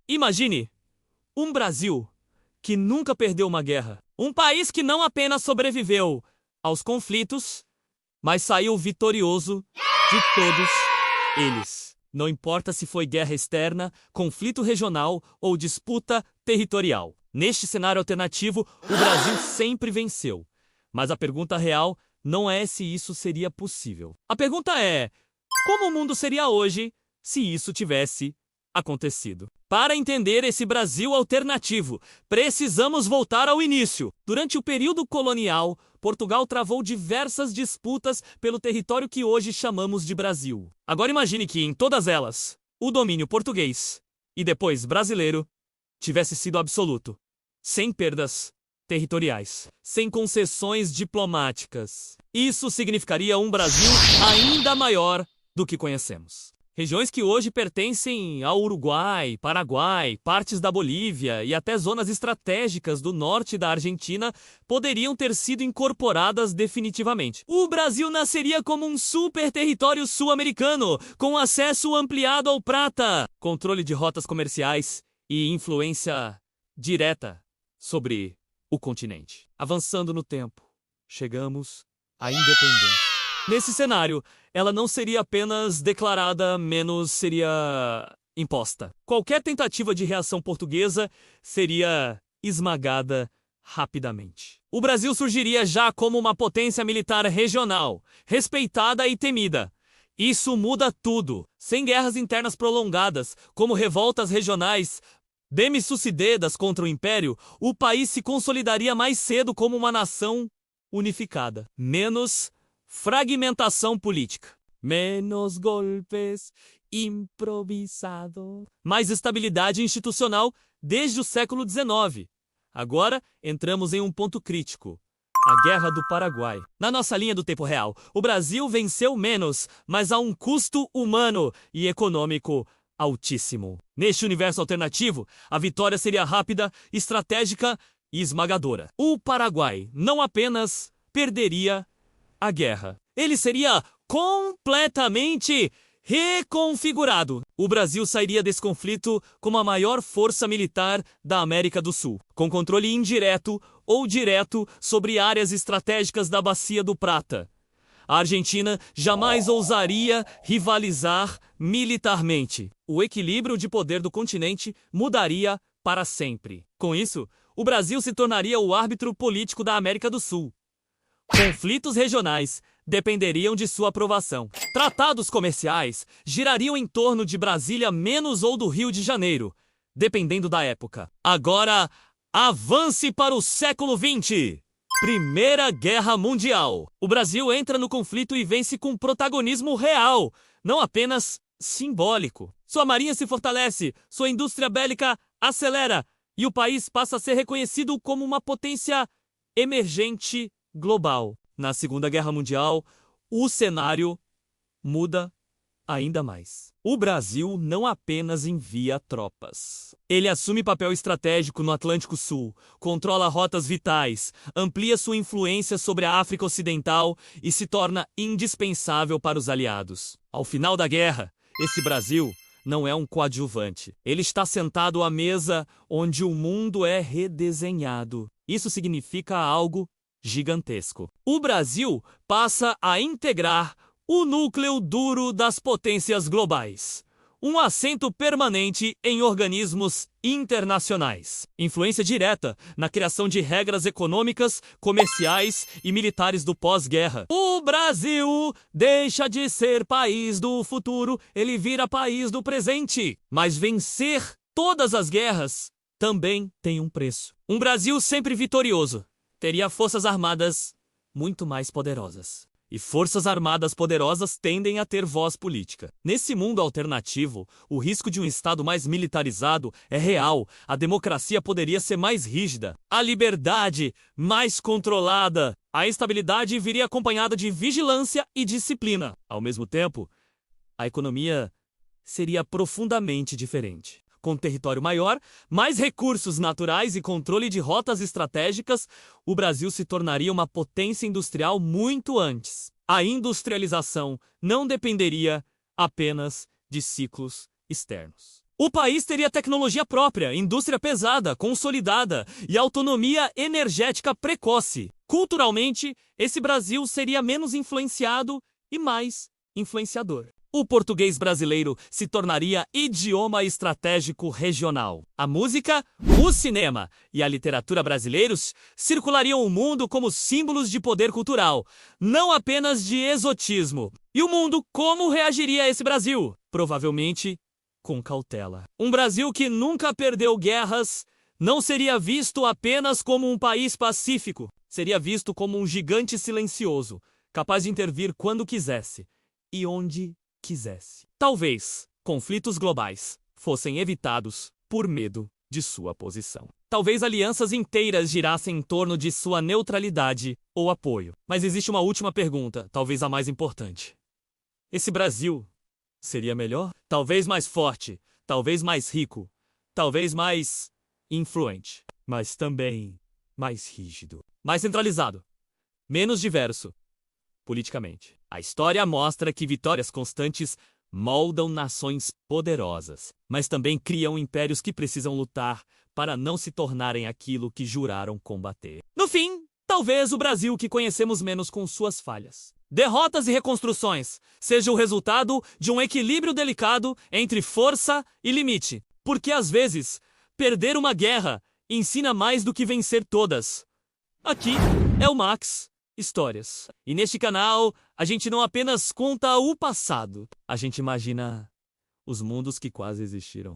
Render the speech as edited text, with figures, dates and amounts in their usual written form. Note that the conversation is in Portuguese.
Imagine um Brasil que nunca perdeu uma guerra. Um país que não apenas sobreviveu aos conflitos, mas saiu vitorioso de todos eles. Não importa se foi guerra externa, conflito regional ou disputa territorial. Neste cenário alternativo, o Brasil sempre venceu. Mas a pergunta real não é se isso seria possível. A pergunta é: como o mundo seria hoje se isso tivesse acontecido? Para entender esse Brasil alternativo, precisamos voltar ao início. Durante o período colonial, Portugal travou diversas disputas pelo território que hoje chamamos de Brasil. Agora imagine que, em todas elas, o domínio português, e depois brasileiro, tivesse sido absoluto, sem perdas territoriais, sem concessões diplomáticas. Isso significaria um Brasil ainda maior do que conhecemos. Regiões que hoje pertencem ao Uruguai, Paraguai, partes da Bolívia e até zonas estratégicas do norte da Argentina poderiam ter sido incorporadas definitivamente. O Brasil nasceria como um super território sul-americano, com acesso ampliado ao prata, controle de rotas comerciais e influência direta sobre o continente. Avançando no tempo, chegamos à independência. Nesse cenário, ela não seria apenas declarada, menos seria imposta. Qualquer tentativa de reação portuguesa seria esmagada rapidamente. O Brasil surgiria já como uma potência militar regional, respeitada e temida. Isso muda tudo. Sem guerras internas prolongadas, como revoltas regionais bem-sucedidas contra o Império, o país se consolidaria mais cedo como uma nação unificada. Menos fragmentação política. Menos golpes improvisados. Mais estabilidade institucional desde o século XIX. Agora, entramos em um ponto crítico. A Guerra do Paraguai. Na nossa linha do tempo real, o Brasil venceu menos, mas a um custo humano e econômico altíssimo. Neste universo alternativo, a vitória seria rápida, estratégica e esmagadora. O Paraguai não apenas perderia a guerra, ele seria completamente reconfigurado. O Brasil sairia desse conflito como a maior força militar da América do Sul, com controle indireto ou direto sobre áreas estratégicas da Bacia do Prata. A Argentina jamais ousaria rivalizar militarmente. O equilíbrio de poder do continente mudaria para sempre. Com isso, o Brasil se tornaria o árbitro político da América do Sul. Conflitos regionais dependeriam de sua aprovação. Tratados comerciais girariam em torno de Brasília menos ou do Rio de Janeiro, dependendo da época. Agora, avance para o século XX. Primeira Guerra Mundial. O Brasil entra no conflito e vence com protagonismo real, não apenas simbólico. Sua marinha se fortalece, sua indústria bélica acelera e o país passa a ser reconhecido como uma potência emergente global. Na Segunda Guerra Mundial, o cenário muda ainda mais. O Brasil não apenas envia tropas. Ele assume papel estratégico no Atlântico Sul, controla rotas vitais, amplia sua influência sobre a África Ocidental e se torna indispensável para os aliados. Ao final da guerra, esse Brasil não é um coadjuvante. Ele está sentado à mesa onde o mundo é redesenhado. Isso significa algo gigantesco. O Brasil passa a integrar o núcleo duro das potências globais. Um assento permanente em organismos internacionais. Influência direta na criação de regras econômicas, comerciais e militares do pós-guerra. O Brasil deixa de ser país do futuro, ele vira país do presente. Mas vencer todas as guerras também tem um preço. Um Brasil sempre vitorioso teria forças armadas muito mais poderosas. E forças armadas poderosas tendem a ter voz política. Nesse mundo alternativo, o risco de um Estado mais militarizado é real. A democracia poderia ser mais rígida, a liberdade mais controlada. A estabilidade viria acompanhada de vigilância e disciplina. Ao mesmo tempo, a economia seria profundamente diferente. Com território maior, mais recursos naturais e controle de rotas estratégicas, o Brasil se tornaria uma potência industrial muito antes. A industrialização não dependeria apenas de ciclos externos. O país teria tecnologia própria, indústria pesada, consolidada e autonomia energética precoce. Culturalmente, esse Brasil seria menos influenciado e mais influenciador. O português brasileiro se tornaria idioma estratégico regional. A música, o cinema e a literatura brasileiros circulariam o mundo como símbolos de poder cultural, não apenas de exotismo. E o mundo como reagiria a esse Brasil? Provavelmente com cautela. Um Brasil que nunca perdeu guerras não seria visto apenas como um país pacífico, seria visto como um gigante silencioso, capaz de intervir quando quisesse e onde quisesse. Talvez conflitos globais fossem evitados por medo de sua posição. Talvez alianças inteiras girassem em torno de sua neutralidade ou apoio. Mas existe uma última pergunta, talvez a mais importante. Esse Brasil seria melhor? Talvez mais forte, talvez mais rico, talvez mais influente, mas também mais rígido, mais centralizado, menos diverso politicamente. A história mostra que vitórias constantes moldam nações poderosas, mas também criam impérios que precisam lutar para não se tornarem aquilo que juraram combater. No fim, talvez o Brasil que conhecemos menos com suas falhas, derrotas e reconstruções seja o resultado de um equilíbrio delicado entre força e limite. Porque às vezes, perder uma guerra ensina mais do que vencer todas. Aqui é o Max Histórias. E neste canal, a gente não apenas conta o passado, a gente imagina os mundos que quase existiram.